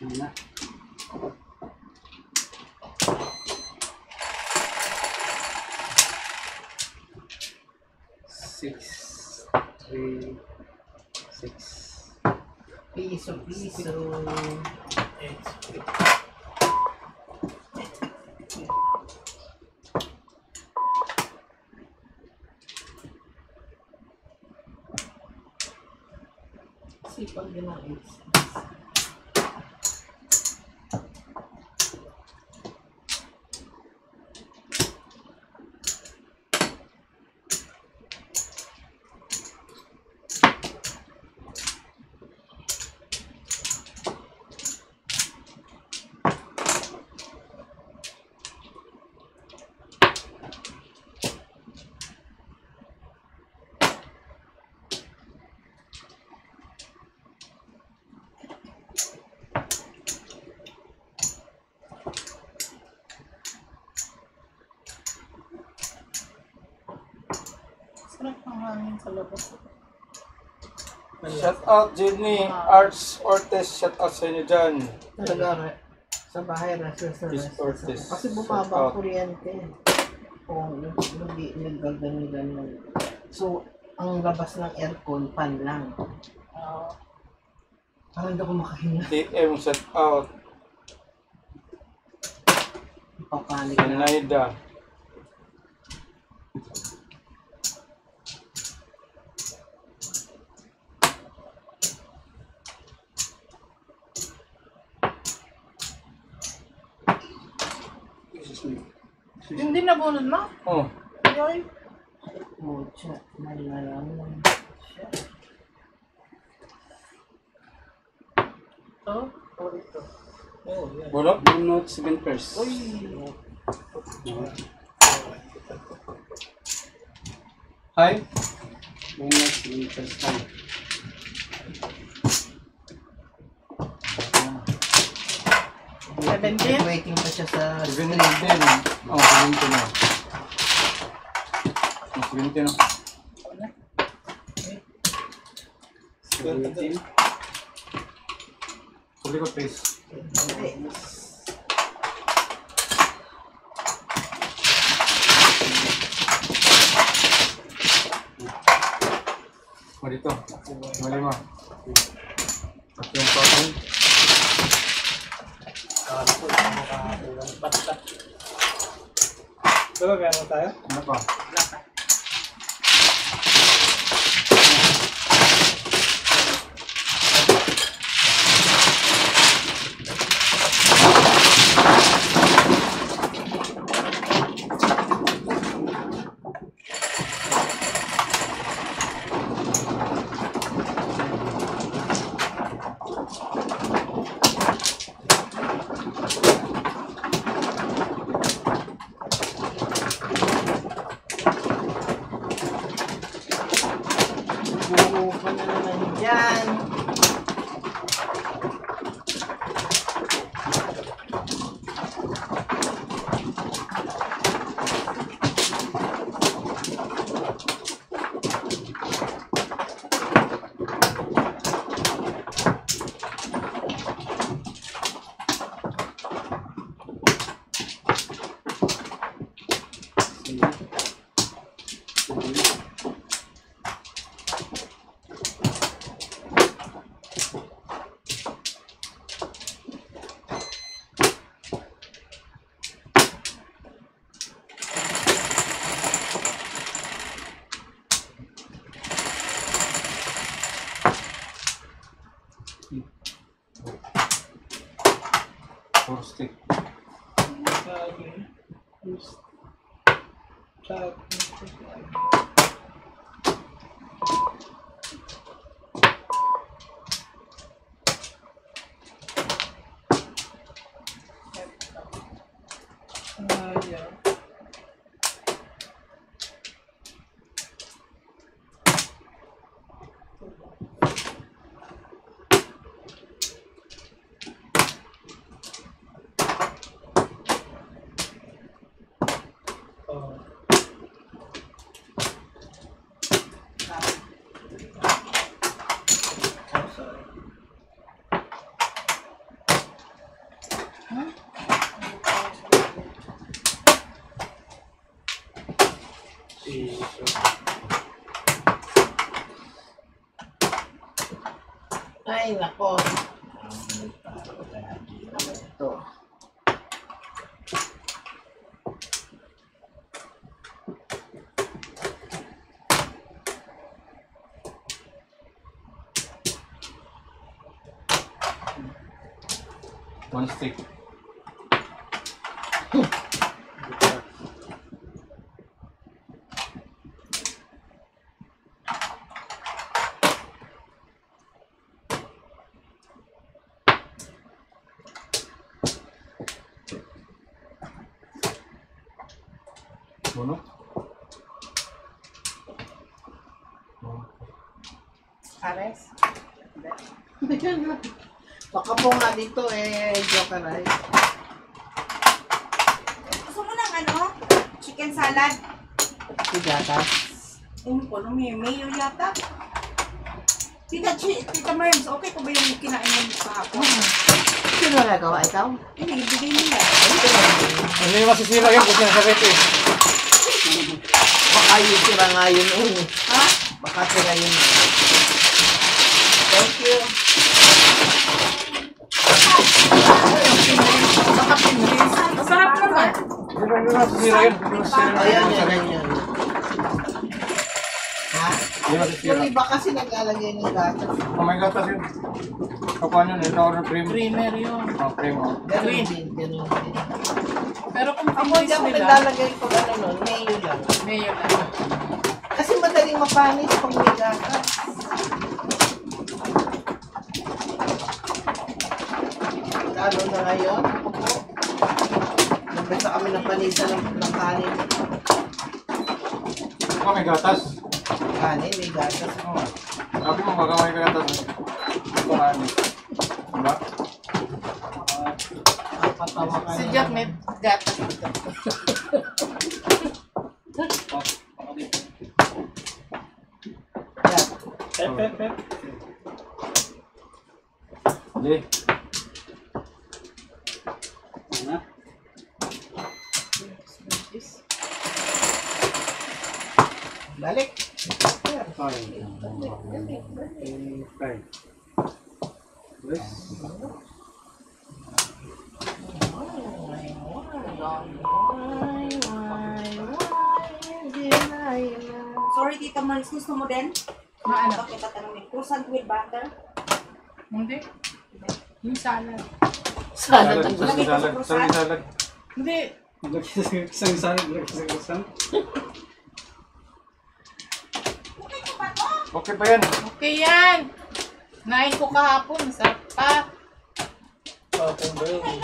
Ano? 6, 3, 6. Piso. Sipag din ang 8. Sarap ang hangin sa labas. Shout out Jenny Arts Ortiz, shout out sa inyo dyan. Talaga, sa bahay, rest. Ortiz. Kasi bumaba ang kuryente. Oo, naggaganyan. So, ang labas ng aircon, fan lang. Parang hindi ako makahinga. DM, shout out. Papanik na. Naida. Hindi nabunod mo? Oh, Ay, Mucha. Malalang. ito? O ito? bulok? Note 7 first. Hi. Note 7 first time. Waiting pa siya sa 17. Oh, 17 na. 17 na. 17. Huli ko, please. O, dito. Malima. At yung pattern. Diba meron tayo? Ano pa? buo ka na naman dyan. Four stick. Ay, nako. Ito. One stick. Uno. Ares. Baka po nga dito joker ay. Gusto mo ng ano? Chicken salad? Sigata. Ano po, mayo yata? Tita Merms, okay ko ba yung kinain mo kahapon? Sino nagawa ikaw? Ibigay nila. Ano yung masisira yun kasi nasa rep eh. Baka yung tira nga yun. Ha? Baka tira yun. Thank you. Masarap naman. Ano yung masisira yun? Ano yung masisira Ayan, yun? yan. Ha? Ano yung masisira? Yung iba kasi naglalagay ng gatas. Oh my God, kasi kapan yun, ito order cream. Creamer yun. Oh, cream oh. Ganun din, ganun din. Pero kung Ako pinis hindi ako nila, naglalagay pag ano nun, mayo lang. mayo na. Kasi madaling mapanis pag may gatas. Lalo na ngayon, ako po. Nagbasa kami ng panisan ng kanin. Oh, may gatas. Kanin, may gatas. Oh. Sabi mo, baka may gatas. Ito nga ano. Diba? Patawa ka Si na. Jack may gatas dito. Jack, Hindi. Ano? balik. Five. Yes. Sorry, Tita Merms, gusto mo din? Na ano? Bakit tatanungin? Croissant with butter? Hindi. Yung salad. Sana Salad, gusto. salad, salad, salad. Hindi. Isang salad, isang isang. Okay pa yan. Okay yan. Nain ko kahapon. Masarap pa.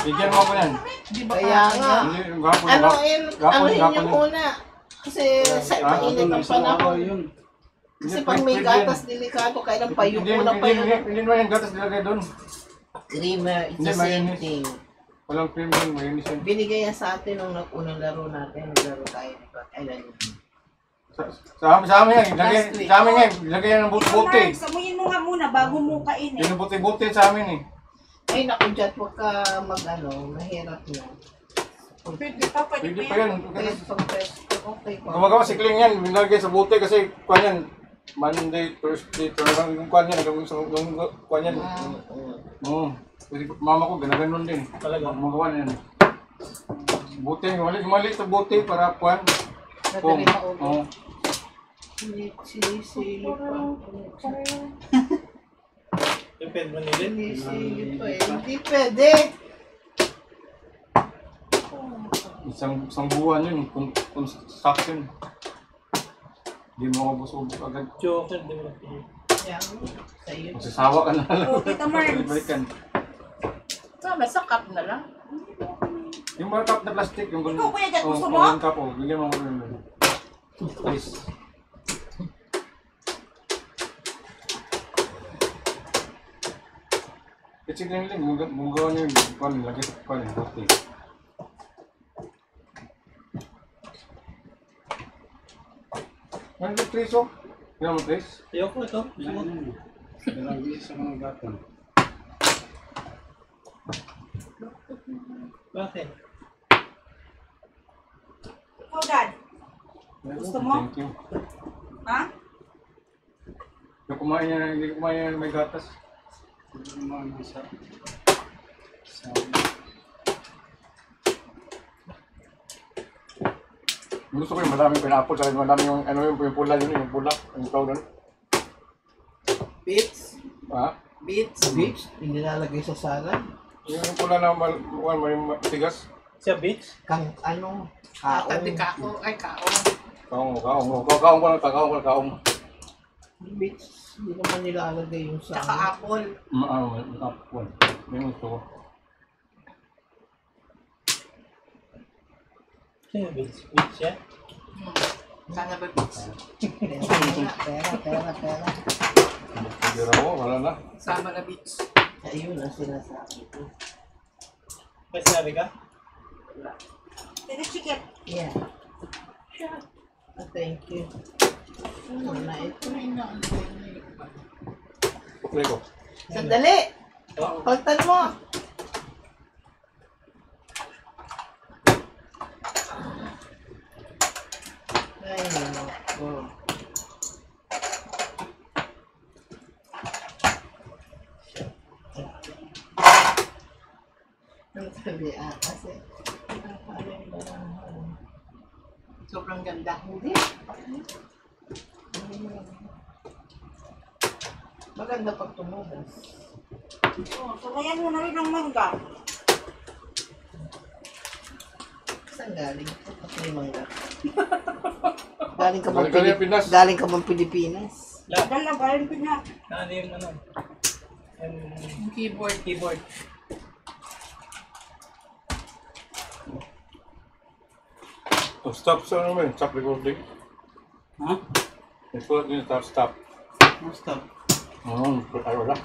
Bigyan mo ako yan. Di ba Kaya kahapon nga. yan? Hindi, gapon, Ano gapon. yun? Gapon, Ano yun gapon yung yun. una? Kasi sa Ah, mainit ang Isang araw panahon. yun. Kasi Hindi, pag may pwede yan. gatas, delikado. Kailan pa yung Hindi, una pa hindi, yun. hindi mo yung gatas nilagay doon. Creamer, it's Hindi, the same mayonnaise. thing. Walang cream yun, mayonnaise yun. Binigay yan sa atin nung unang laro natin. Naglaro tayo. Diba? Kailan yun? Sa amin yan, Last week. sa amin yan, lagay yan ng Tita buti-buti. Merms, amuyin mo nga muna bago mo kainin. Yung buti-buti sa amin eh. Ay, naku, dyan, huwag ka mag-ano, mahirap na. Pwede pa, pwede Pwede pa pa yan. yan. Pesto, okay pa. Gumagawa si Kling yan, nilagay sa buti kasi kuwan yan. Monday, Thursday, talagang yung kuwan yan, nagawin sa yung kuwan yan. Oo. Kasi mama ko, ganun din. Talaga. Gumagawa na yan. Buti, mali sa buti para kuwan. Madali maubos. Oo. Sili pa. Sili pa eh. Hindi pwede. Isang buwan yun, kung stock yun. Hindi mo ubos-ubos agad. Yan, sa iyo. Magsasawa ka na lang. Oh, Tita Merms. Balikan. Sama sa cup na lang. Yung mga cup na plastic, yung Ikaw, Kuya Jack, gusto mo? yung cup, bigyan mo ako ng please. Kasi ganyan lang, munggawa niyo yung pan, lagay sa pan, buti. Ano yung trace oh? Kailan mo trace? Ayoko ito. Dalawang isa mga gapon. Bakit? Ikaw, Dad. Gusto mo? Thank you. Ha? Yung kumain niya, hindi kumain niya may gatas. Hindi mo ano sa... Gusto ko yung madaming pineapple, saka madaming yung, ano yung pula yun, yung pula, yung tawag doon. Beets. Ha? Beets. Beets. Inilalagay sa salad. Yung pula na may matigas. Sa beach? Kang ano? Tati Kaong. kao. Ay, kao. Kaong ko na kaong. Beets. Hindi naman nilalagay yung Tsaka salad. apple. May apple. May gusto ko. Sino beach? Beach yan? Sana ba beach? Pera. Pagkira ko, wala na. Sama na beach. Ayun ang sinasabi ko. May sinabi ka? Tinichikip. Yeah. Thank you. Ano na ito? Play ko. Sandali! Paltan mo! Ay, nako. Ang sabi kasi paano yung barahan? Sobrang ganda. Hindi. Maganda pag tumugas. Oh, sulayan mo na rin ng mangga. Saan galing? Pati mangga. Galing ka bang Galing Pinas. Galing ka bang Pilipinas? Dala, galing Pinas. Ano yung ano? Yung keyboard. Keyboard. Oh, stop sa ano mo stop recording. Ha? Ito din stop. Basta. Ay wala.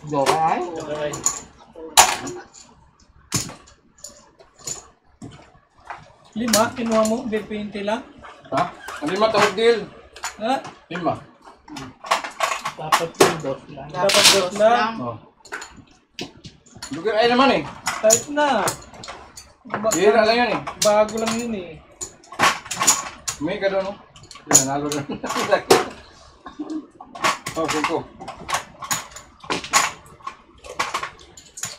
Doray? Okay. Lima? Kinuha mo? Bill 20 lang? Ha? Ang lima tawag deal. Ha? Lima. Dapat yung dos lang. Dapat dos lang. Oh. Lugar ay naman eh. Kahit na. Bira lang yan eh. Bago lang yun eh. May ka doon, no? Yan, nanalo doon. Oh, 5.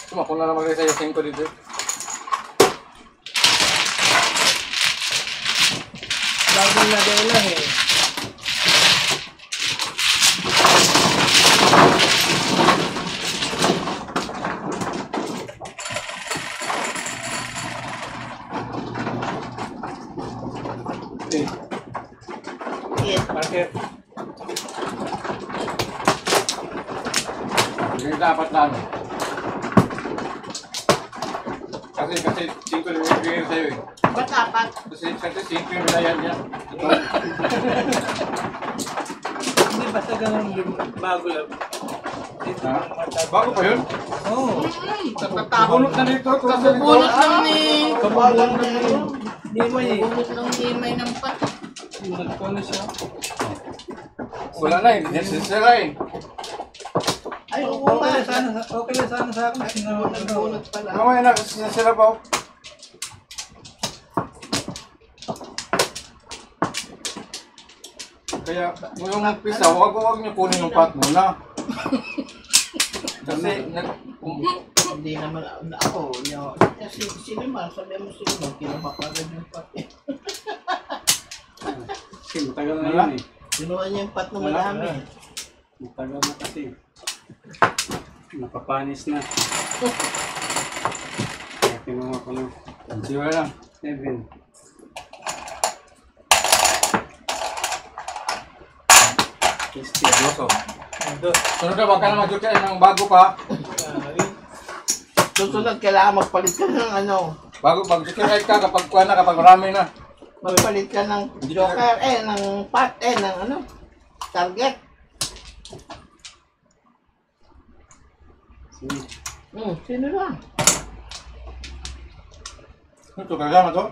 Tuma, kung na naman kayo sa'yo 5 dito. Bagong lagay lang eh. Okay. Yeah. Market. Yung dapat na ano. Kasi 5 yung bigay ko sa'yo eh. Ba't apat? Kasi 5 yung binayan niya. Ito. Hindi basta ganun bago lang. Dito Ha? lang matapos. Bago pa yun? Oo. Bunot na dito. Kabubunot lang ni... Kabalan na yun. Hindi mo eh. Kabubunot lang ni may nampat. Nagpano siya. Wala na eh. Sisira eh. Ay, oo Okay nga. na sana, okay na sana sa akin. Nagbunot pala. Mamaya na, sisira pa oh. Kaya, yung pisa, huwag niyo kunin yung pot muna. Kasi, Hindi naman ako. Kasi sinima, sabi mo sinima, kinapapagod yung pati. Kasi matagal na yun eh. Kinuha niya yung pat na Wala, marami. wala. Matagal na kasi. Napapanis na. Kaya kinuha ko ng siwala lang. 7. Doso. Dos. Sunod na, wag ka na mag-joke ng bago pa. Susunod, kailangan magpalit ka ng ano. Bago, mag-joke ka kapag kuha na, kapag marami na. Magpalit ka ng joker, ng pat, ng ano. Target. Sige. Sino lang? Ito, kasama to?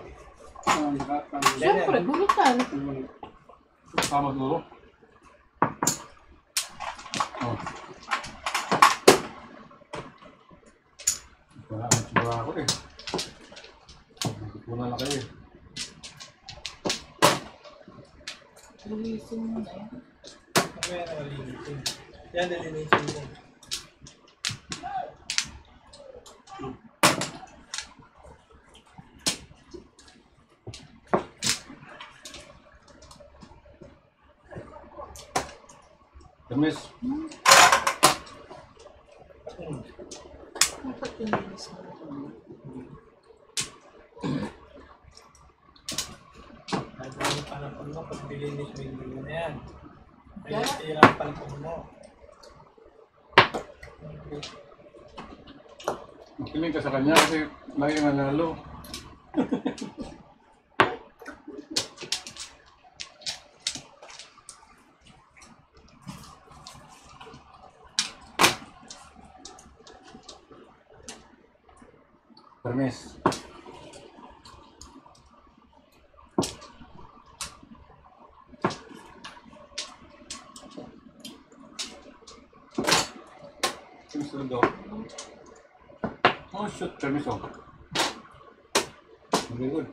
Siyempre, bulutan. Kasama duro. Oh. Wala akong sigura ako eh. Nagpunan na kayo eh. Lumisin mo na yan. Mamaya na malinisin. Yan, nalinisin mo. Tamis. Dapat luminis mo. Nagawin pa ng puno pag dilinis mo yung dulo na yan. Ay, Yeah. tira pa ng puno. Makinig ka sa kanya kasi lagi nga nalo. Permis. Permis daw. Oh shoot, permis oh. Very good.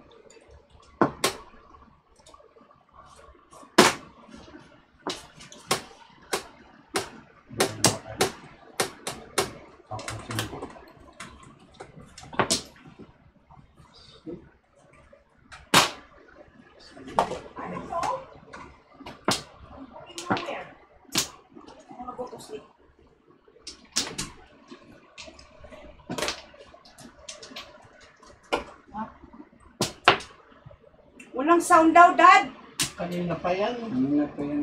Ano go to sleep? Walang sound daw, Dad. Kanina pa yan. Hindi na pa yan.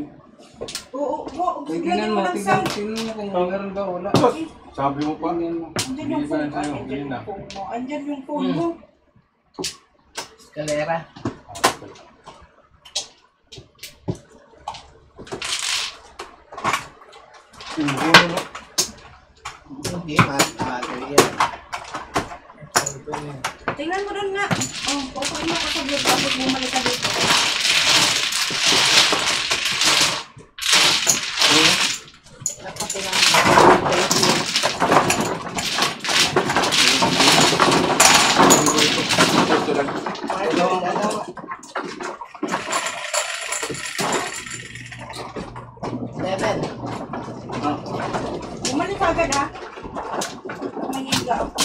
Oo, Tingnan mo, walang tingnan, sound. tingnan mo kung meron ba, wala. Sabi mo pa. Tingnan mo. Andyan yung Hindi ba phone ko. sa'yo? Andyan Hindi na. yung phone mo. Andyan yung phone mo. Eskalera. Hindi, maaga yan. Tingnan mo doon nga. Oh, okay mo ka sa vlog tapos bumalik ka dito. Seven. Bumalik ka agad ha. Nangiga ako.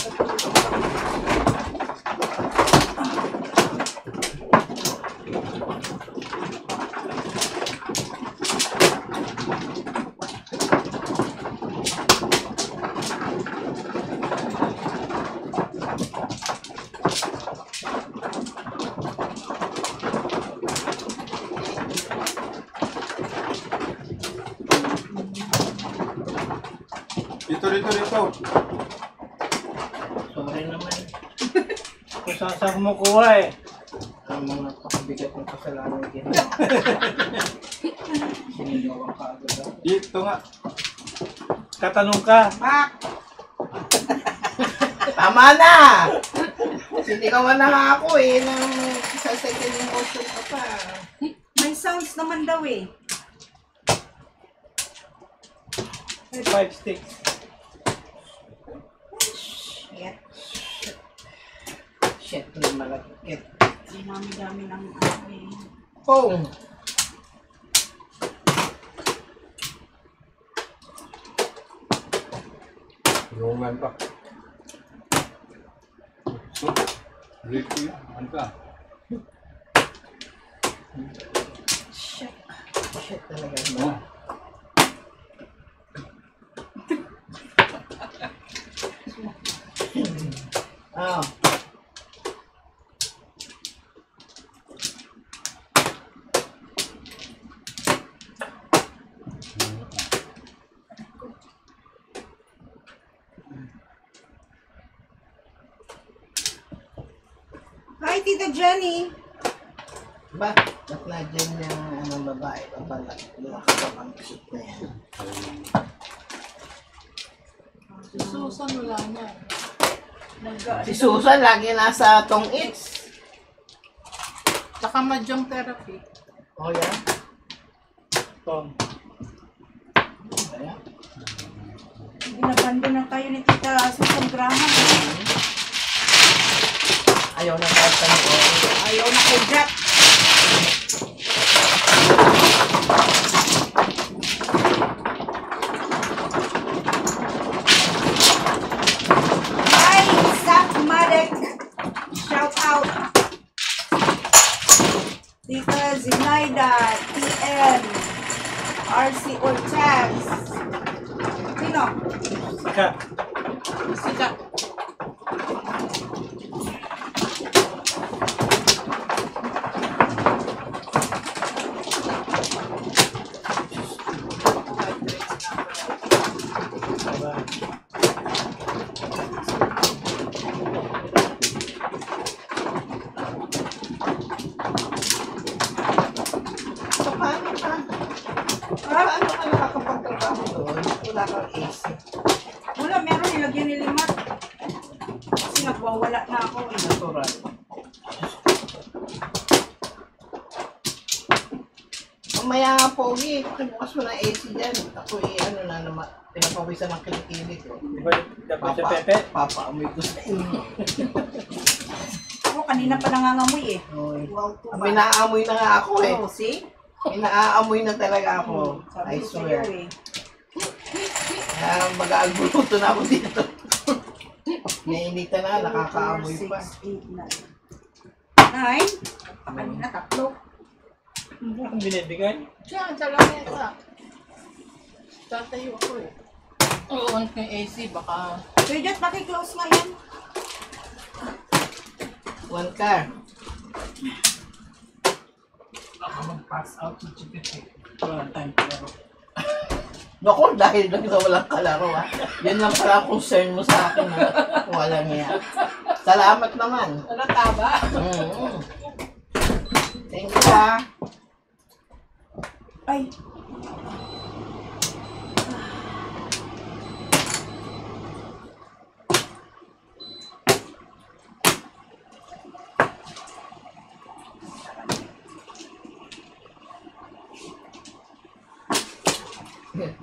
Dito. Sorry naman. Kung saan saan kumukuha eh. Ang mga pakabigat ng kasalanan din. Sinigawan ka agad ako. Dito nga. Tatanong ka. Pak! Tama na! Sinigawan na nga ako eh. Nang sa second emotion ka pa. May sounds naman daw eh. 5 sticks. Shit. Shit na malagkit. Ang dami-dami ng ano eh. Oh! Tulungan pa. So, break ko yan. Ano ka? Shit. Shit talaga. Oh. Oh. Hi, Tita Jenny. Ba? Ba't na dyan yung anong babae? Babalat. Lumakabang ang shit na yan. Si Susan wala na. Si Susan lagi nasa tong its. Tsaka mahjong therapy. Oh, yan? Tom. Ayan. Hindi Nabando na tayo ni Tita sa sobrahan. Ayaw na tayo sa Ayaw na kudrat. Hi, Zach Marek. Shout out. Tita Zinaida, TN, RC Ortez. Sino? Sika. Sika. So, paano ka? Paano ka nakakapagtrabaho doon? Wala kang AC. Wala, meron nilagyan ni Limat. Kasi nagwawala na ako eh. Natural. Mamaya nga, Pogi, bukas mo ng AC dyan. Ako ano na naman, pinapawisan ng kilikili ko. Di ba dapat sa Pepe? Papaamoy ko sa inyo. Ako kanina pa nangangamoy eh. Wow, May naaamoy na nga ako eh. Oh, see? May naaamoy na talaga ako. Sabi I ko sa'yo swear. eh. Kaya mag-aaguluto na ako dito. Nainita na, nakakaamoy pa. 4, 6, 8, 9. 9? Kanina tatlo. Hindi akong binibigay. Diyan, sa lamesa. Tatayo ako eh. Oo, on yung AC, baka... Kuya Jot, paki-close nga yan. One car. Baka mag-pass out sa chipit eh. Wala time pero. Naku, dahil lang sa walang kalaro ha. Yan lang pala ang concern mo sa akin ha. Walang yan. Salamat naman. Ano taba? Thank you ha. Ay.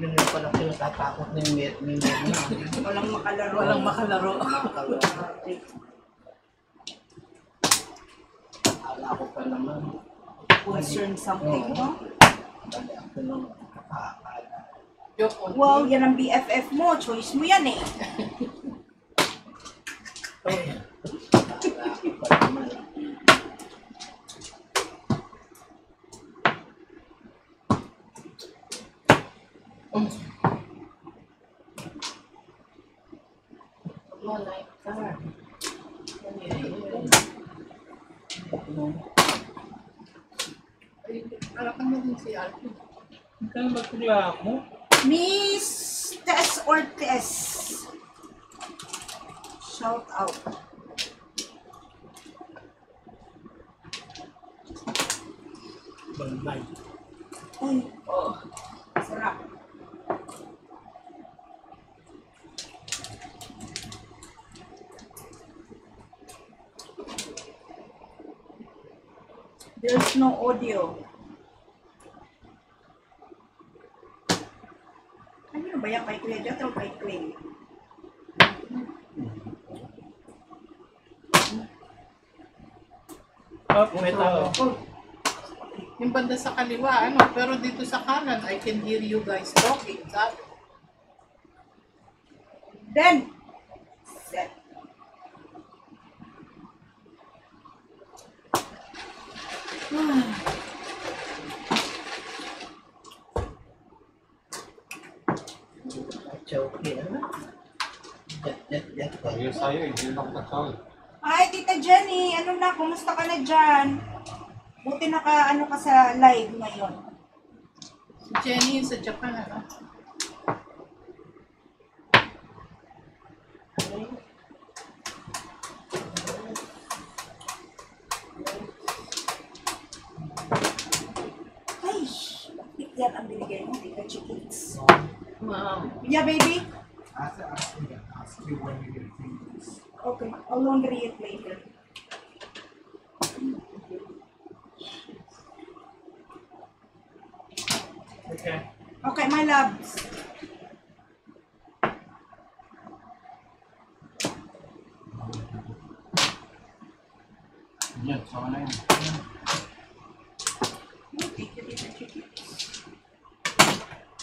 Yun yung pala pinatatakot ni Mia. Walang makalaro. Walang makalaro. Akala ko pa naman. Concern something, no? Dali ako nung nakakala. Joke on. Wow, yan ang BFF mo. Choice mo yan eh. Akala ko pa naman. Mo like car. Alakan mo din si Alvin. Hindi ka na magpilihan mo. Miss Tess Ortiz. Shout out. Balay. Uy. Oh. Sarap. There's no audio. Ano ba yan kay Kuya Jot o kay Clay? Oh, may tao. Yung banda sa kaliwa, ano, pero dito sa kanan, I can hear you guys talking. Sabi. Then, set. Choke ano? Jet. Ayos tayo eh, hindi na ako nagsawi. Hi, Tita Jenny. Ano na? Kumusta ka na dyan? Buti ano ka sa live ngayon. Si Jenny yun sa Japan, ano? Ay, bakit yan ang binigay mo, Tita Chickens? Ma'am. Yeah, baby? Ask you when you get things. Okay, I'll laundry it later. Okay. Okay, my loves. Yan, sama na yun. Thank you, Tita Chicky.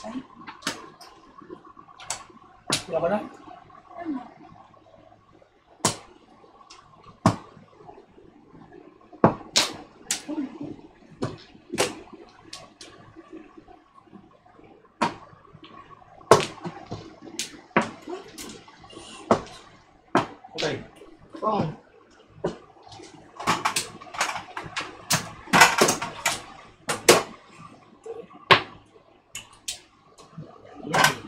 Ay, Wala ka na? ano? Okay. Oh. Yan.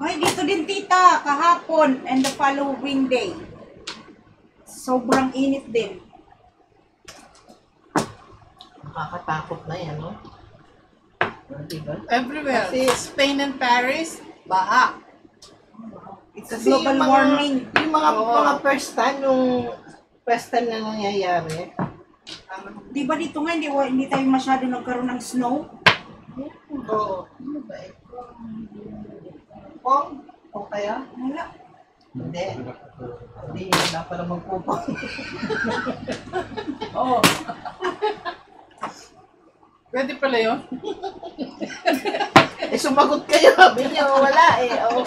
Ay, dito din tita, kahapon and the following day. Sobrang init din. Nakakatakot na yan, no? Diba? Everywhere. Kasi- Spain and Paris, baha. It's a Kasi global yung mga- warming. Yung mga, Oo. mga first time na nangyayari, Di ba dito nga, hindi tayo masyado nagkaroon ng snow? Oo. ano ba eh? Pong? O kaya? Wala. Hindi. Hindi, wala pa naman kupong. Oo. Pwede pala yun? Eh, sumagot kayo. Sabi niyo, wala eh. Oh.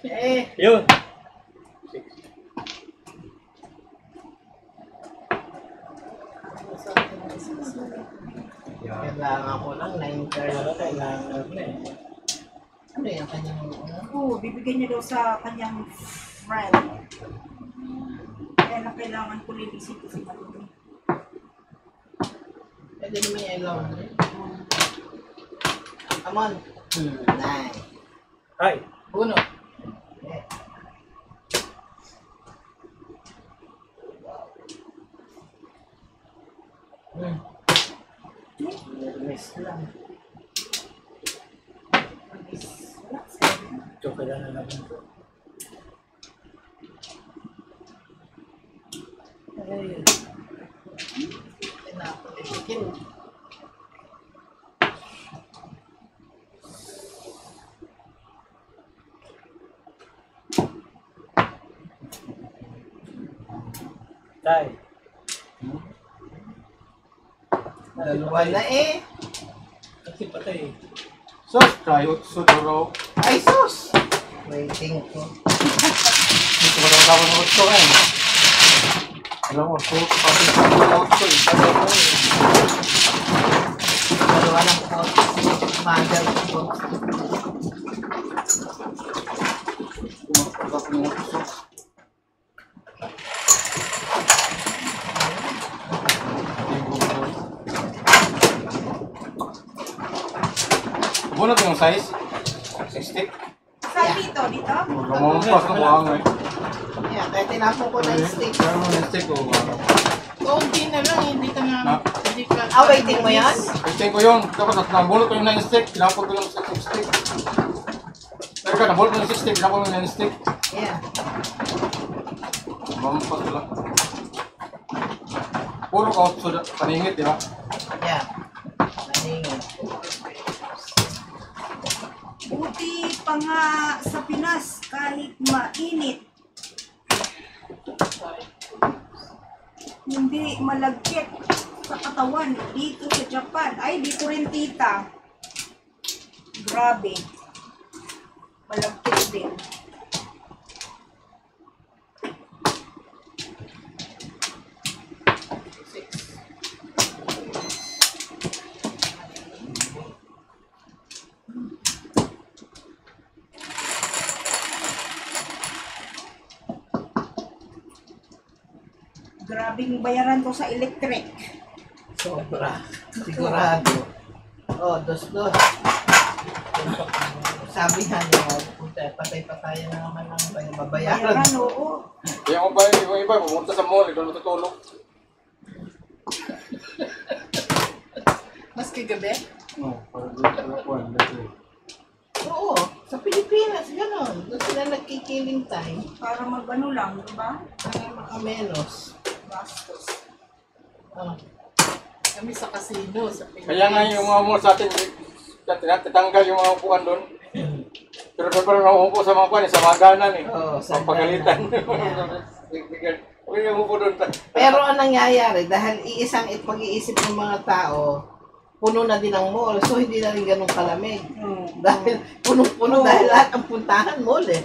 Eh, Yun. kailangan ko lang 9:30. Kailangan na eh. Ano yung kanyang ano? Oo, bibigyan niya daw sa kanyang friend. Kaya na kailangan ko linisin kasi malulong. Pwede naman yung ilaw. Come on. Nice. Ay, Uno. Eh. Miss lang. ito kailangan naman ito. Ay. Tinapalikin. Tay. Dalawa na eh. Kasi patay. Sus, kayo, sudoro. Ay, sus! Waiting ko. Dito ka daw tawag ng gusto eh. Alam mo, so, pati sa gusto eh. Dalawa lang po. Mother ko. Kumakagap ng gusto. Bunot yung size? 60? Saan dito? Dito? Lumampas ng buhang eh. Yeah, kaya tinapon ko na yung steak. Kaya mo yung stick o Kaunti na lang, hindi ka na, hindi ka. Ah, waiting mo yan? Stick ko yun. Tapos nabulot ko yung 9 stick. Tinapon ko yung 6 stick. Pero ka, nabulot ko yung 6 stick. Tinapon ko yung 9 stick. Yeah. Lumampas ko lang. Puro ka so, paningit, di ba? Yeah. Maningan. Buti pa nga sa Pinas kahit mainit. Hindi malagkit sa katawan dito sa Japan. Ay, dito rin tita. Grabe. Malagkit din. Grabing bayaran to sa electric. Sobra. Sigurado. Oh, dos-dos. Sabi nga niya, patay-patayan na naman ang babayaran. Bayaran, oo. Kaya ko ba yung iba, pumunta sa mall, ikaw natutulog. Maski gabi? Oo, para dito na po, Oo, sa Pilipinas, gano'n. Doon sila nagkikiling time. Para mag-ano lang, di ba? Para makamenos. Bastos. Oh. Kami sa casino, sa Pilipinas. Kaya nga yung mga mall sa atin, tatanggal yung mga upuan doon. Pero parang nauupo sa mga kuwan, sa maganan eh. Oo, sa Pagpagalitan. Yeah. Huwag yung upo doon. Pero ang nangyayari, dahil pag-iisip ng mga tao, puno na din ang mall, so hindi na rin ganun kalamig. Dahil punong-puno dahil lahat ang puntahan mall eh.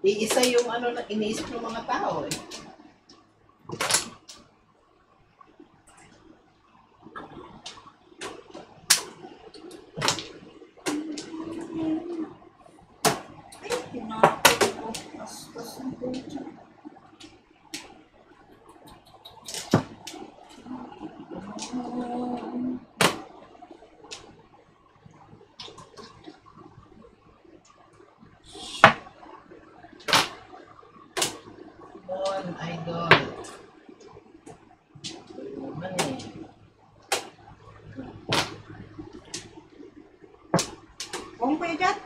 Iisa yung ano na iniisip ng mga tao eh. Ay, tinapos ko. Bastos ang pucha. Mon, idol. Naman eh. Kung kuya Jat?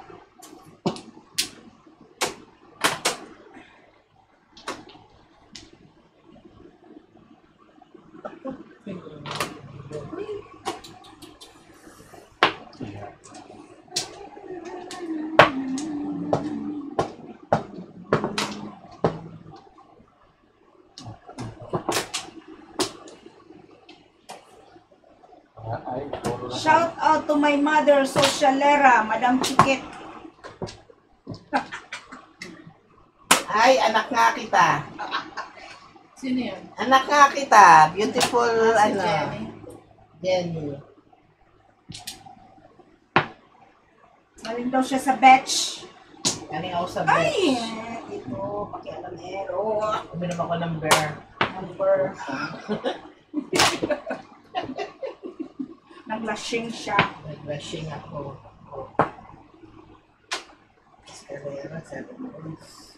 Ay, puro na. Shout out to my mother, Socialera, Madam Chiquit. Ay, anak nga kita. Sino yun? Anak nga kita. Beautiful, Si ano. Jenny. Jenny. Galing daw siya sa batch. Kaning ako sa Ay, bench. ito, pakialamero. Uminom ako ng beer. Number. Naglasing siya. Nag-brushing ako. Escalera, 7 months.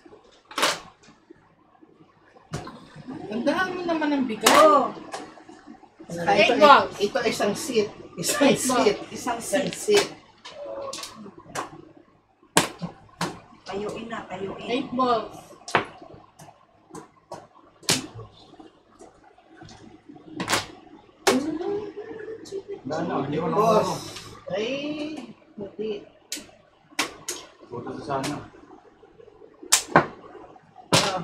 Gandahan mo naman ang bigay. Oh, Eight balls. Ito isang seat. Isang Eight balls. seat. isang Isang seat. seat. Tayuin na, tayuin. 8 balls. Ano, hindi ko na Boss. ano. Ay, hindi. Buto sa sana. Ah.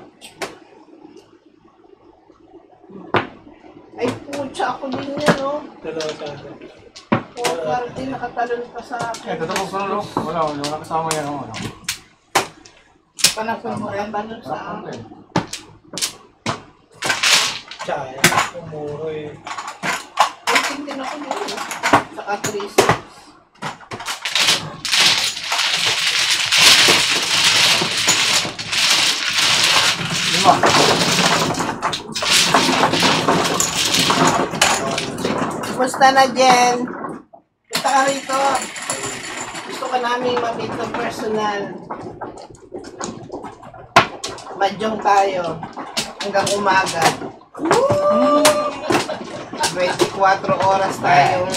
Ay, putya ako din yan, oh. Dalawa sa akin. Oh, parang din nakatalon pa sa Eh, akin. tatapos ko na no? Wala kasama yan. Ano? Panapon mo rin. Nakatalon sa Sarap akin. din. Chaya. Umuro eh. Waiting din ako doon, eh. Saka 3-6. Lima. Kumusta na, Jen? Punta ka rito. Gusto ka namin ma-meet ng personal. Madyong tayo. Hanggang umaga. 24 oras tayong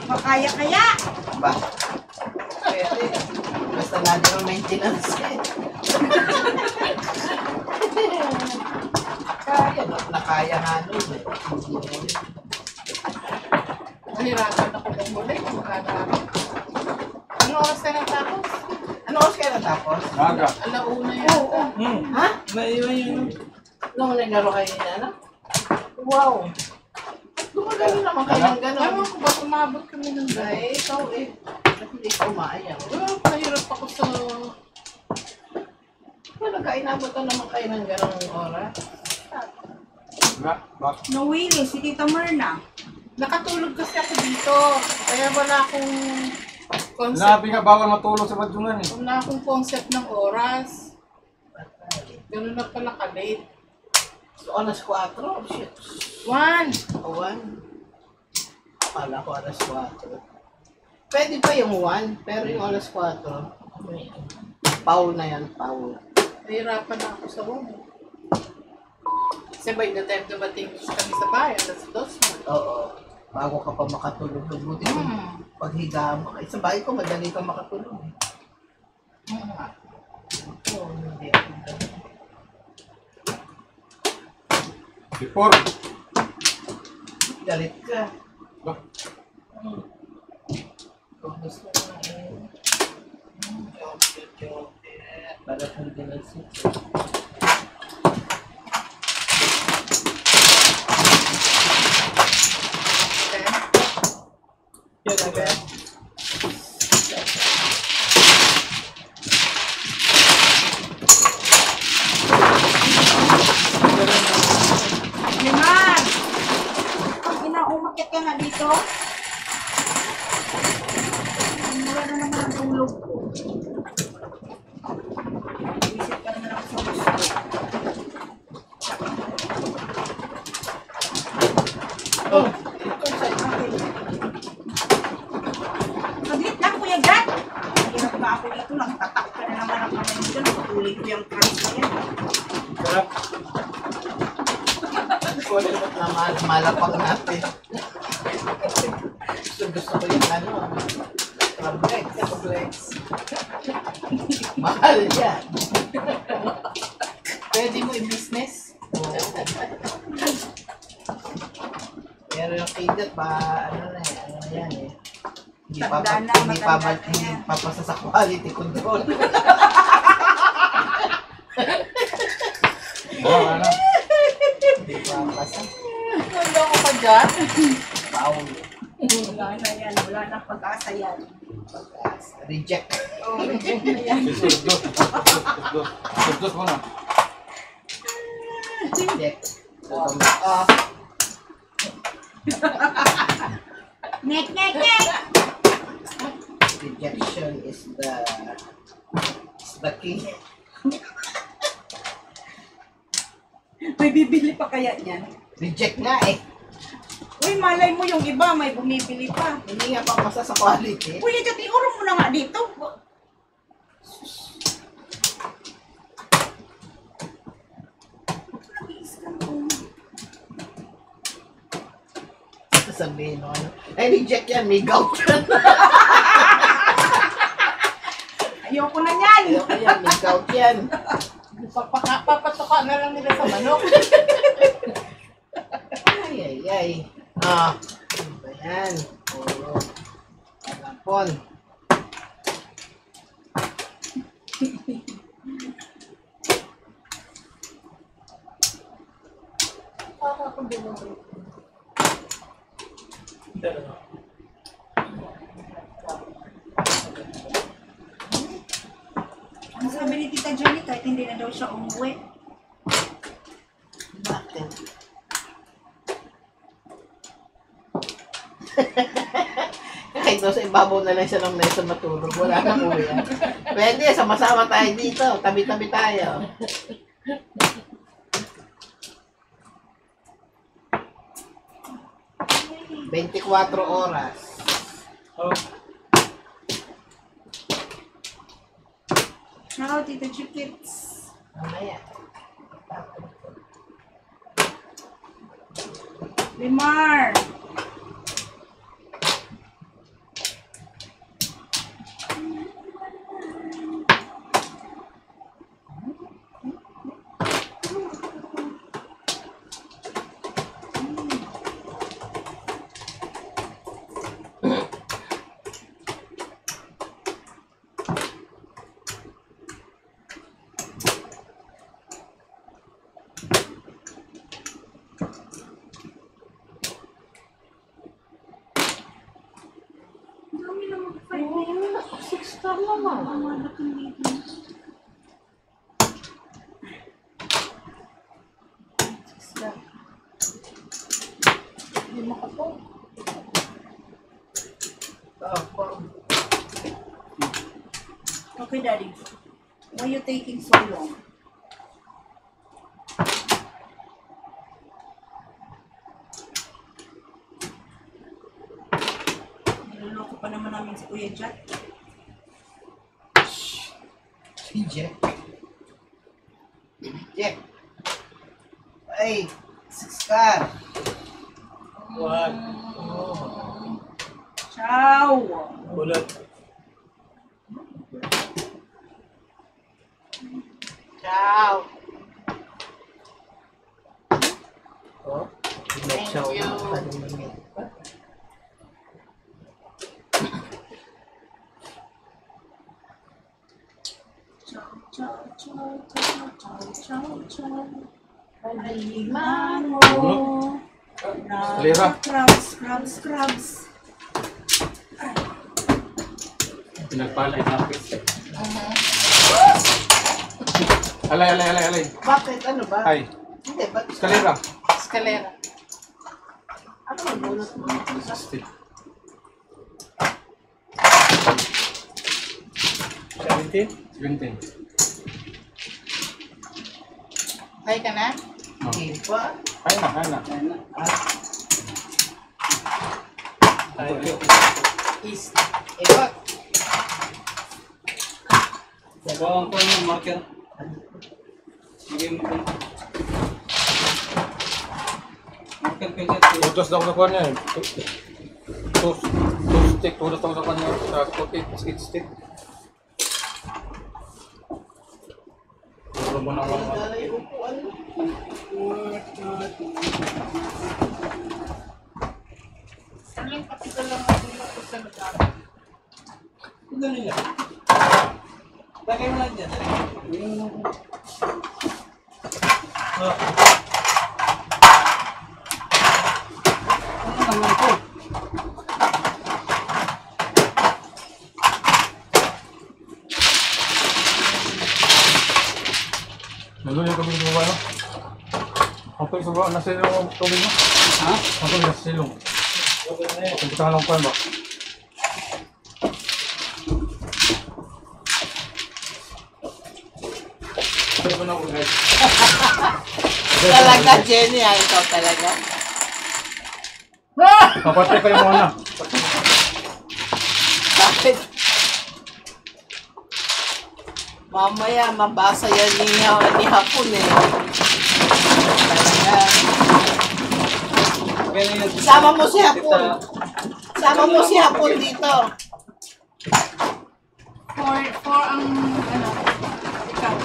Makaya-kaya. ba? Pwede. Basta natin ang maintenance eh. Kaya, nakaya nga nun eh. Nahirapan ako ng muli. Makadami. Ano oras na natapos? Ano oras kayo natapos? Naga. Alauna yata. Ha? Naiwan yun. Nung naglaro kayo na, ano? Wow! Gumagano naman kayo ng gano'n. Ewan ko ba umabot kami ng Ay, dahil? ikaw eh. Ba't hindi ka umaayang? Well, nahirap ako sa... Well, nagkainabotan naman kayo ng gano'ng oras. Wala. Bak. Nawili, si Tita Myrna. Nakatulog kasi ako dito. Kaya wala akong concept. Sinabi nga bawal matulog sa badyungan eh. Wala akong concept ng oras. Ganun na pala ka-late. So, alas 4? Oh, shit. 1! O, 1? Akala ko alas 4. Pwede pa yung 1, pero yung alas 4, may Paul na yan, Paul. Nahirapan na ako sa 1. Kasi by the time dumating kami sa bahay, alas 2 na. Oo. Bago ka pa makatulog, buti kung paghigaan mo. Sa bahay ko, madali ka makatulog. Oo, hindi ako ganun. Before. Galit ka. Ba? Kung gusto mo joke. Para kang dinasit. Yan, diba? Limar! Pag inaumakit ka na dito, mura na naman ang tulog ko. Isip ka naman ako sa gusto. Oh, Saglit lang, Kuya Gat. Hirap na ako dito lang. Tatak ka na naman ang kamay dito. Nakatuloy ko yung crunch na yan. Sarap. malapang natin. Gusto ko yung ano. Complex. Mahal yan. Pwede mo i-business. Pero yung kidat pa, ano na yan eh. Hindi Tanda na, matanda na yan. papasa sa quality control. Ano? Hindi papasa. Wala ko pa dyan. Paul. Wala na yan. Wala na pag-asa yan. Reject. Oh, reject na yan. Surdos mo na. Reject. Nek! Rejection is the key. May bibili pa kaya niyan? Reject nga eh. Uy, malay mo yung iba, may bumibili pa. Hindi nga papasa sa quality. Uy, ito, iurong mo na nga dito. Sasabihin mo ano. Eh, reject yan. May gout yan. Ayoko na yan. Ayoko yan. May gout yan. Papatuka na lang nila sa manok. Ay. Ah. Ano ba yan? Oo. Alapon. Ano sabi ni Tita Jenny, kahit hindi na daw siya umuwi. Bakit? Kahit doon sa ibabaw na lang siya ng mesa matulog. Wala na uwi. Pwede, sama-sama tayo dito. Tabi-tabi tayo. ...24 oras. Oh, Ciao, Tita Chikits. Mamaya. Limar. Dami na mag-fight na yun. 6 star naman. Mamalak yung dito. Lima ka po. Okay, Daddy. Why are you taking so long? Niloloko pa naman namin si Kuya Jack. Jack. Jack. Ay, 6 star. wag. Ciao! Ulat. Ciao. Oh, Thank you. Paliman mo. Eskalera. Scrubs. Pinagpalay natin. Alay. Bakit? Ano ba? Ay, Hindi, ba't? eskalera. Eskalera. Ano ang bunot mo? Stick. 17? 17. Hay ka na? Oh. Hindi pa. Ay na. East. Ibot. Bawang ko yung marker. Sige mo kung... Marker ko siya. Utos daw sa kanya eh. Two stick. Utos daw sa kanya sa stick. Ano mo na mga... Dalay upuan mo. Aling kapital lang ako sa nagkakaroon. Dali lang. Lagay mo lang dyan. Oh. Ano naman ko? Nandun yung tubig mo ba, no? Ako yung suba, nasa silong ang tubig mo? Ha? Ako yung nasa silong. Okay na yan. Punta ka lang pa ba? Pwede mo na ako guys. Talaga, Jenny, ikaw talaga. Kapatay kayo muna. Bakit? Mamaya, mabasa yan ni Hapon eh. Talaga. Okay na yan. Sama mo si Hapon. Sama mo si Hapon dito. For ang ano, ikaw.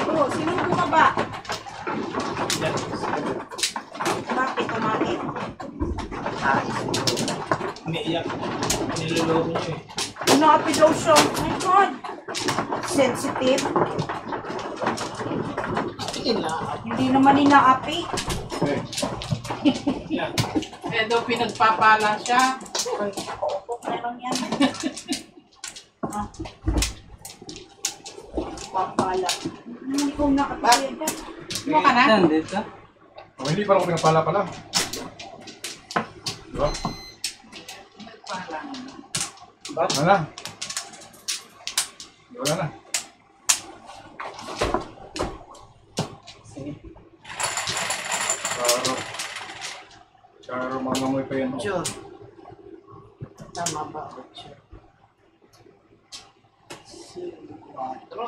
Oh, sino bumaba? Bakit umakit? Umiiyak. Niloloko niyo eh. Inapi daw siya. Oh my God. Sensitive. Hindi naman inaapi. Okay. Yan. Eh daw pinagpapala siya. Opo, meron yan. Ah. Papala. Ikaw nakataya dyan. Mo ka na? Yan, dito. Oh, hindi pa ako pinapala pala. Diba? Pinagpala. Wala na. Wala na. Charo, mangamoy pa yan. Ocho. Tama ba, Ocho? Cuatro.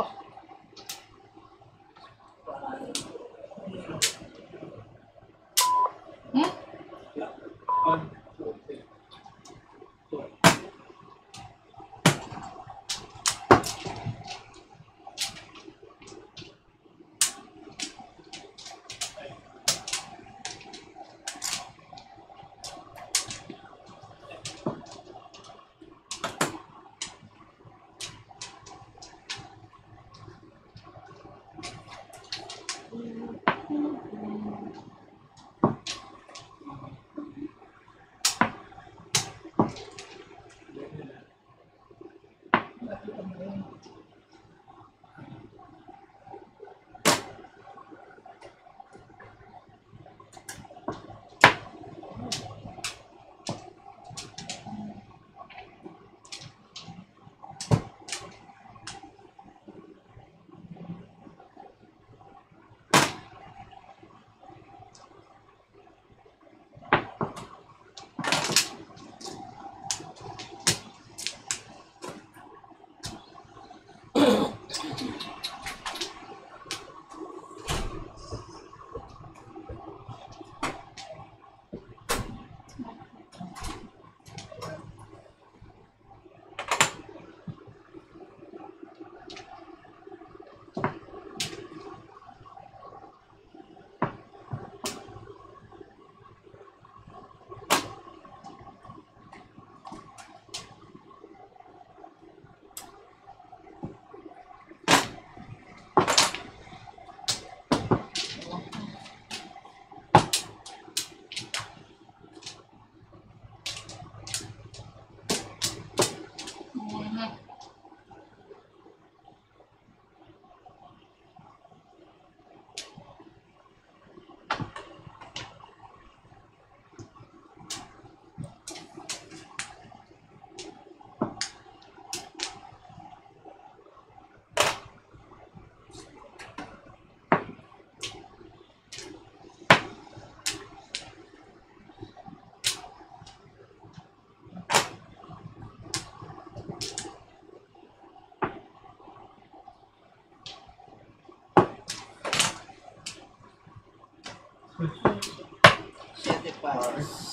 Paris.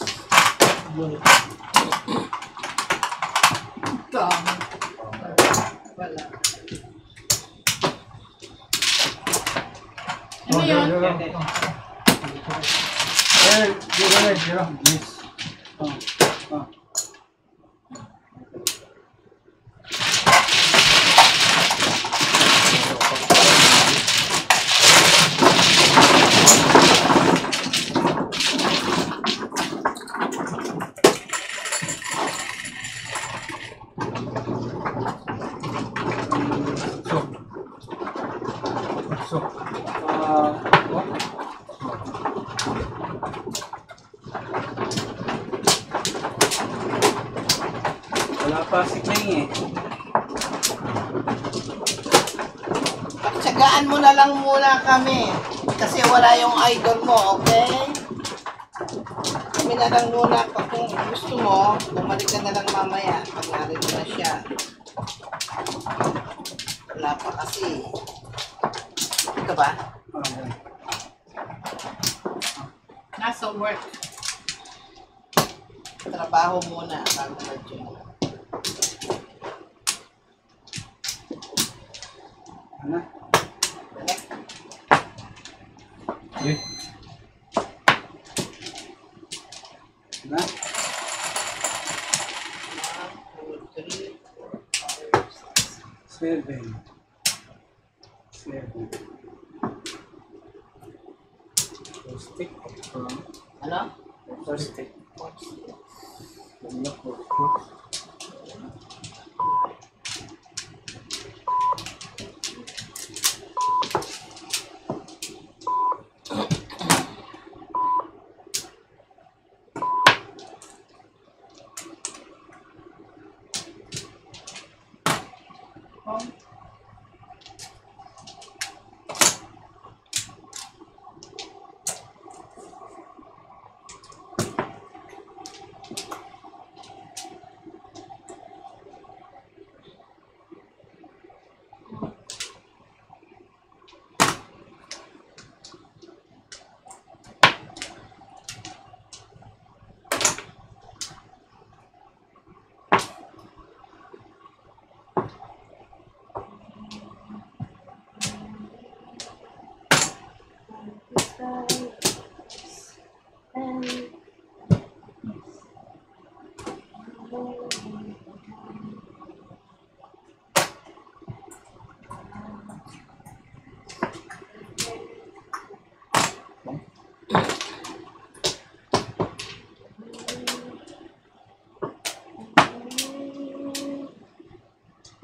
Dami. Wala. Ano yun? Miss. What? Wala pa si Kling eh. Pagtsagaan mo na lang muna kami. Kasi wala yung idol mo, okay? Kami na lang muna. Pag kung gusto mo, bumalik ka na lang mamaya. Pag narito na siya. Wala pa kasi. Ito ba? Nasa work. Trabaho muna bago mag-gym. Ano? Eh, Na? 7. 7. Stick. Ano? Stick.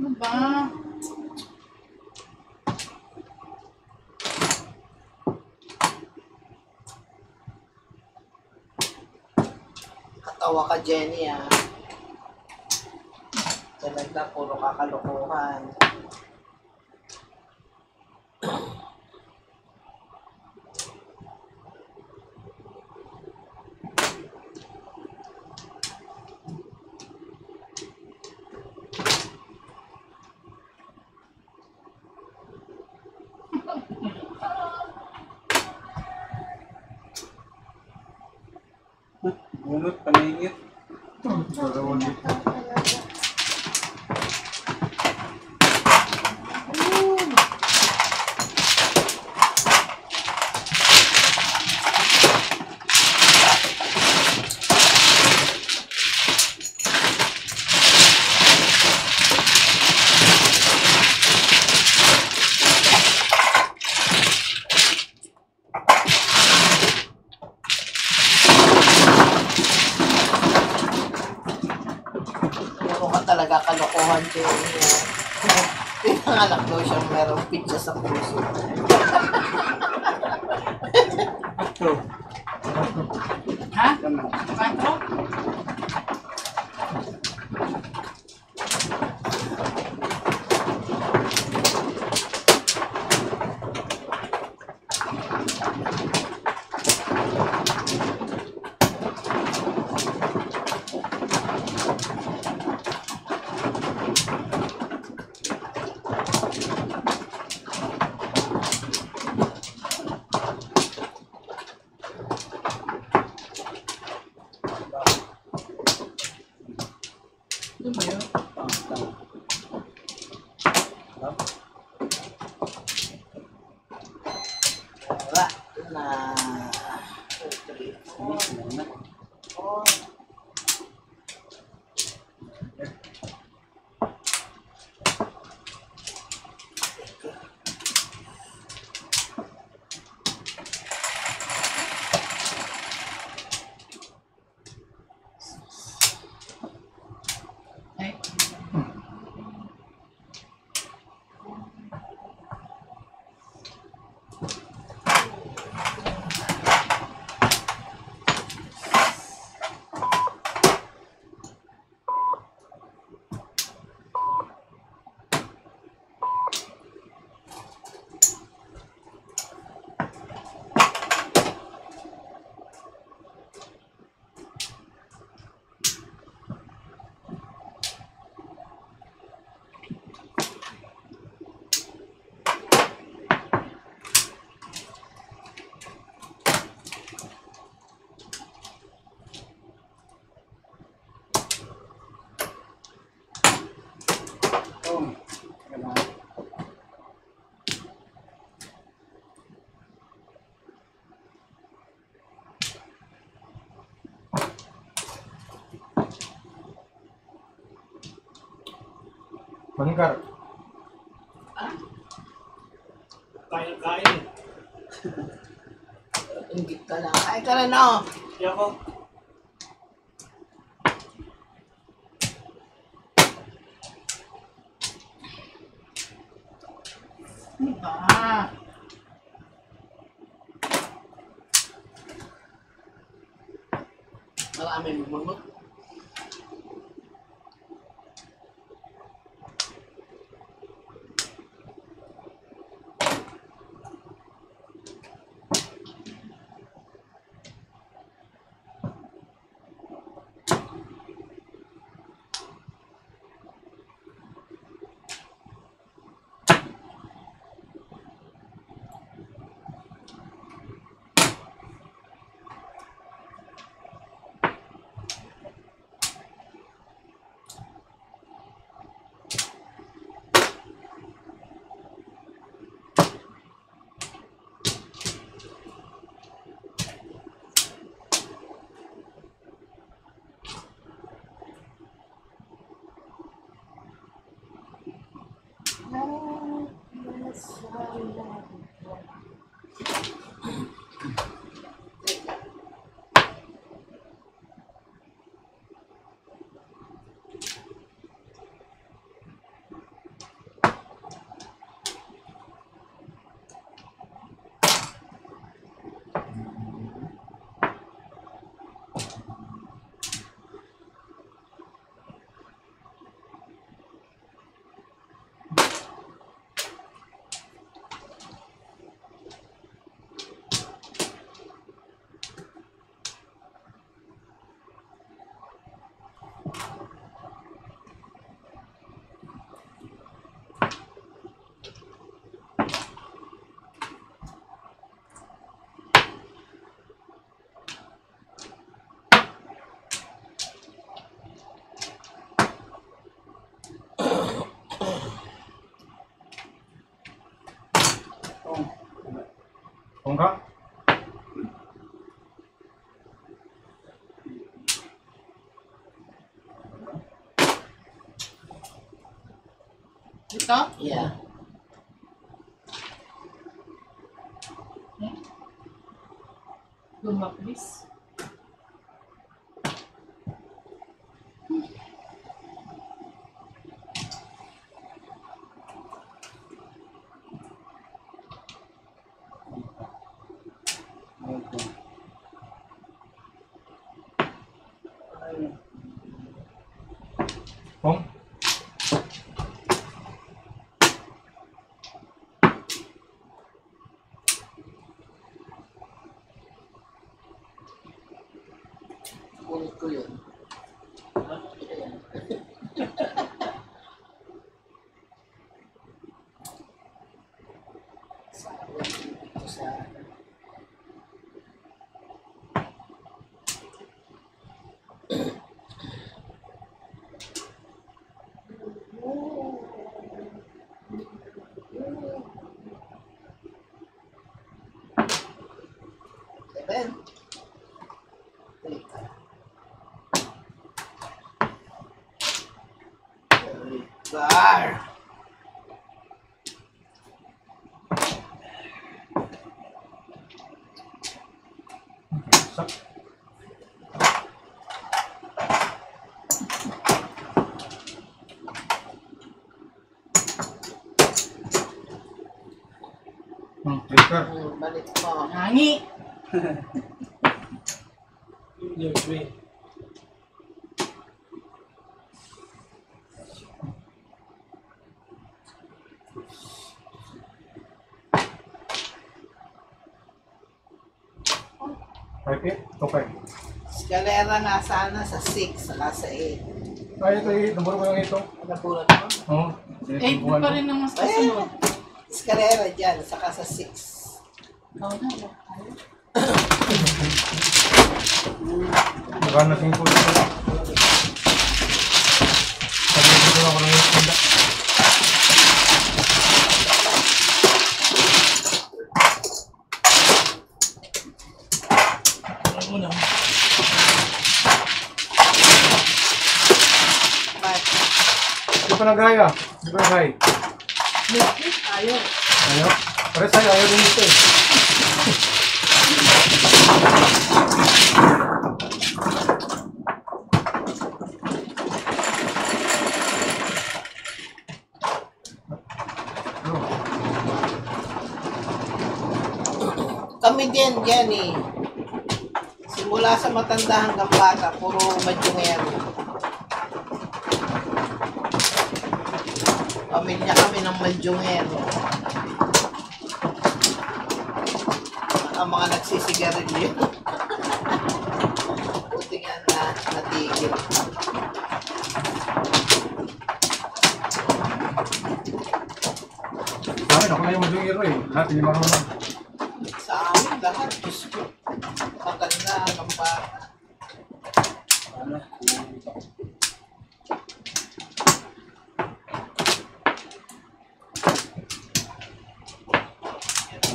Ano ba? Katawa ka, Jenny, ah. Talaga, puro kakalokohan. Bunot, paningit. dalawa dito. Puro ka talaga kalokohan, Jenny, ah. Pinanganak daw siyang merong pizza sa puso. Ha? Tama. 4? Ano ba yun? Wala. Na. Oh. Ay. Bangkar. Kain. Inggit ka lang. Ay, ka na, no? Di ako. Ano ba? Maraming bumulot. Bangkar. Ito? Yeah. Lumapis. Bong. Kulit ko yun. Sa Sar. Liquor. Balik mo. Hangi. Your way. Five eight? Okay. Eskalera nga sana sa 6 saka sa 8. Ay, ito yung number ko yung ito. Nabulat mo? Oo. 8 pa rin ang mas kasunod. Eskalera dyan, saka sa 6. Oo na. Baka na 5 dito. Sabi dito ako ng isda. Ano mo na? Hindi pa nag-high ah. Hindi pa nag-high. Ayaw. Ayaw? Pares tayo, ayaw din dito eh. Kami din, Jenny. Simula sa matanda hanggang bata, puro madyongero. Pamilya kami ng madyongero. Ang mga nagsisigarilyo. Buti nga na natigil. Sa amin, ako na yung madung hero eh. Lahat, hindi marunong. Sa amin lahat, Diyos ko. Matanda hanggang bata.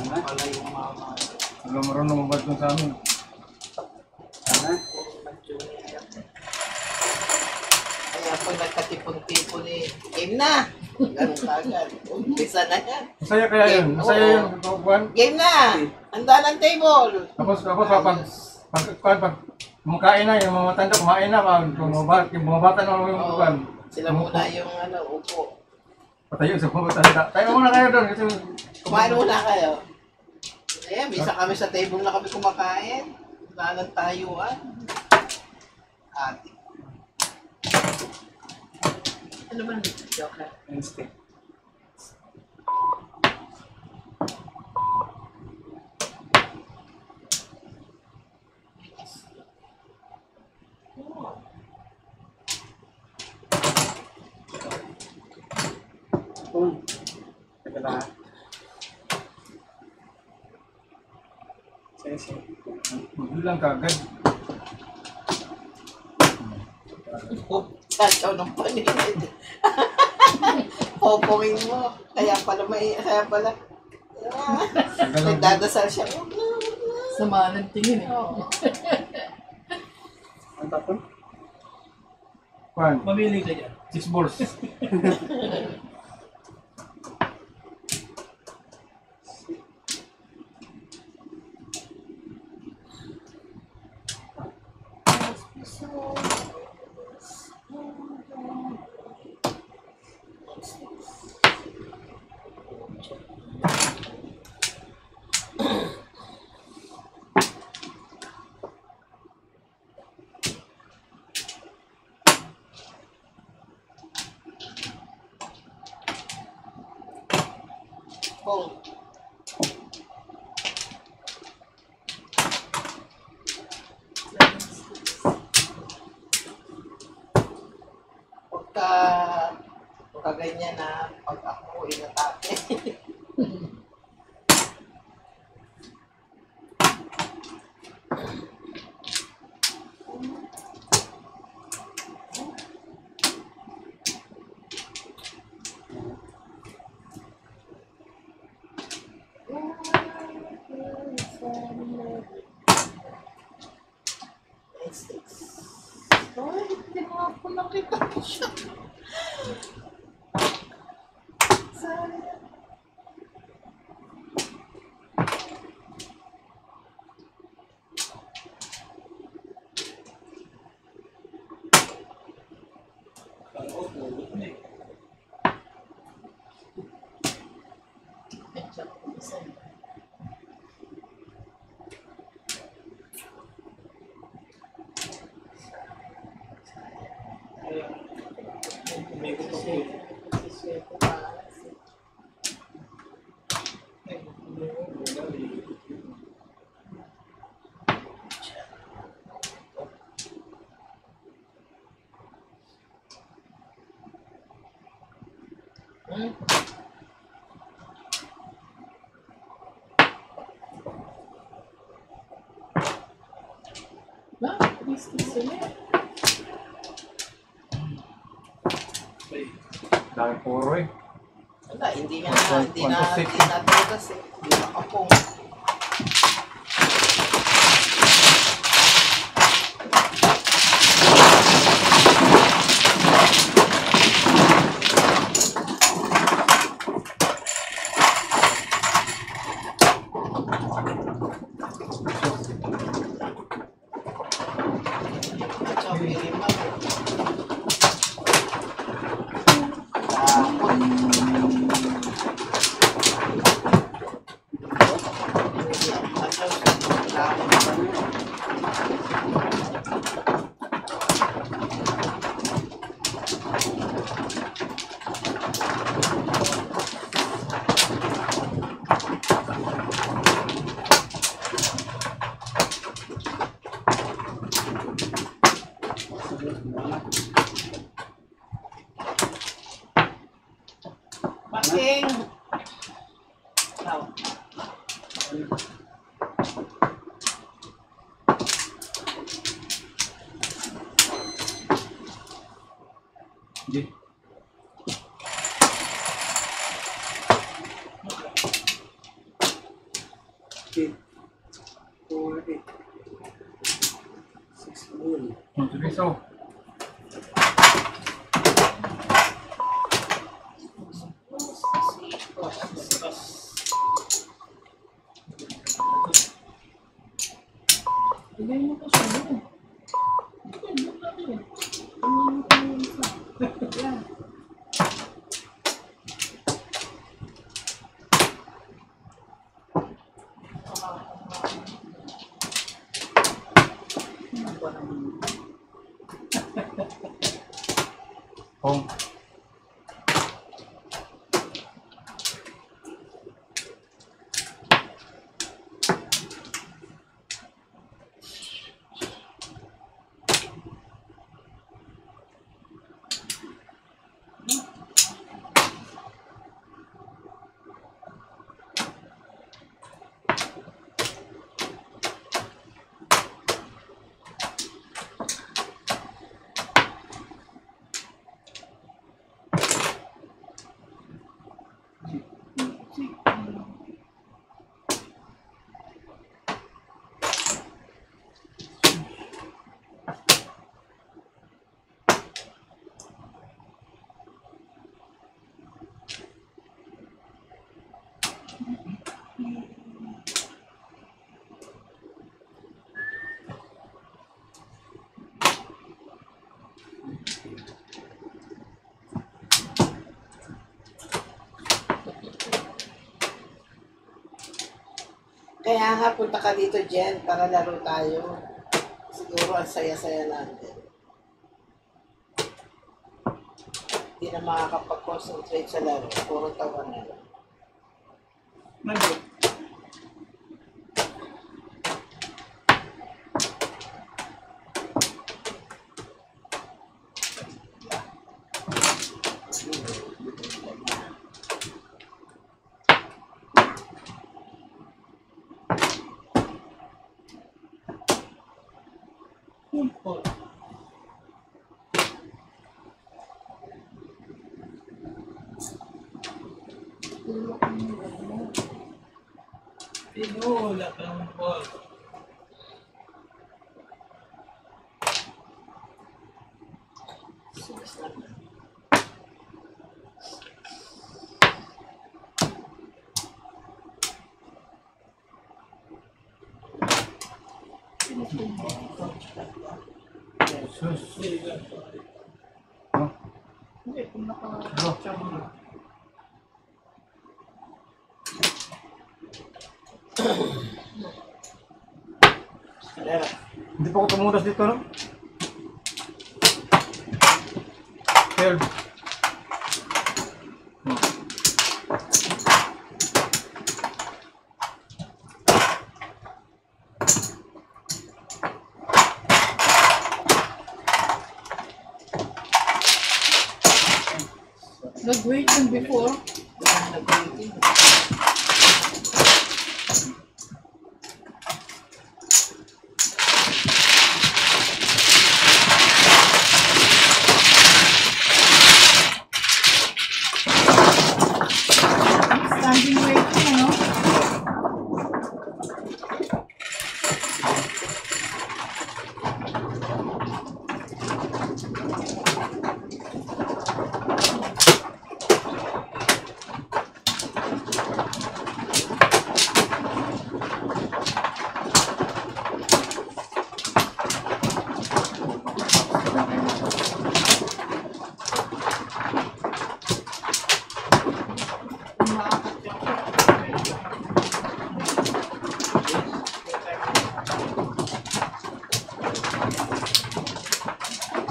Yan pala yung mama. Wala marunong mabad dun sa amin. Kaya pag nagkatipon-tipon eh, game na! Ganun kagad. Umpisa na yan. Masaya kaya yun. Masaya yun. Buwan. Game na! Handa ng table! Tapos pag kumakain na, yung mga matanda kumain na, yung mga bata na yung Oo. buwan. Sila muna yung upo. Patayo sa mga matanda. Tayo muna kayo doon kasi Kumain muna kayo. Eh, bisa kami sa table na kami kumakain. Wala ng tayuan. Ate. Ano ba nito? Joke lang. instinct. Teka lang ha. Magbilang ka agad. Sasaw ng paninid. Popongin mo. Kaya pala. Nagdadasal siya. Sama ng tingin eh. Ang tapon? Kuan, Mamili ka dyan. 6 balls. Pong. Pagka ganyan na pag ako inatake. Ay, hindi mo ako nakita siya. sayang. Oo, tulog na eh. Kaya, umikot ako eh. Dami puro eh. Wala, hindi One to six. na tugas eh. Hindi makapong. Baking! Tao. Hindi. Sige, so. Home. Kaya nga, punta ka dito, Jen, para laro tayo. Siguro ang saya-saya natin. Hindi na makakapag-concentrate sa laro. Puro tawa na lang. Nandun. Tinulak ang ball. Sus. Hindi, kung Hindi pa ako tumudas dito, no? 12. nag-wait yung before. Standing waiting, ano?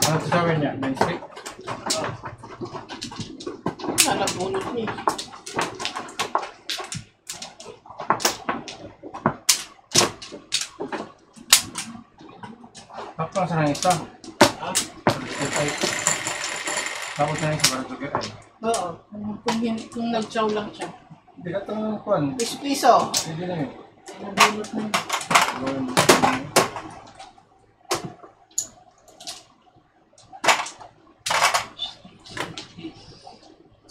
Ano sasabihin niya? May stick? Nalabunod niya. Tapos lang sa nang isa. Tapos na yung sa barangay ay. Oo. Kung nag-chow lang siya. Hindi ka itong kuhan. Piso-piso. Hindi na yun. Nabunod niya.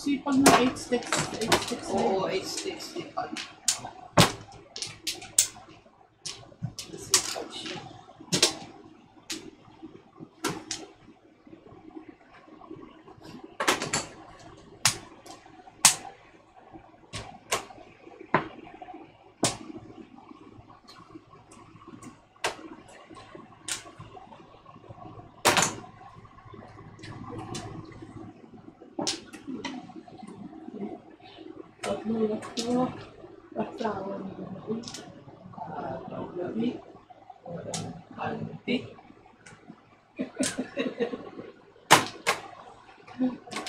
Sipag na 8 sticks. 8 sticks na yun. Oo, 8 sticks. Sipag. Sipag siya. Tatlo na ito. Asawa niya. Gabi. Antik.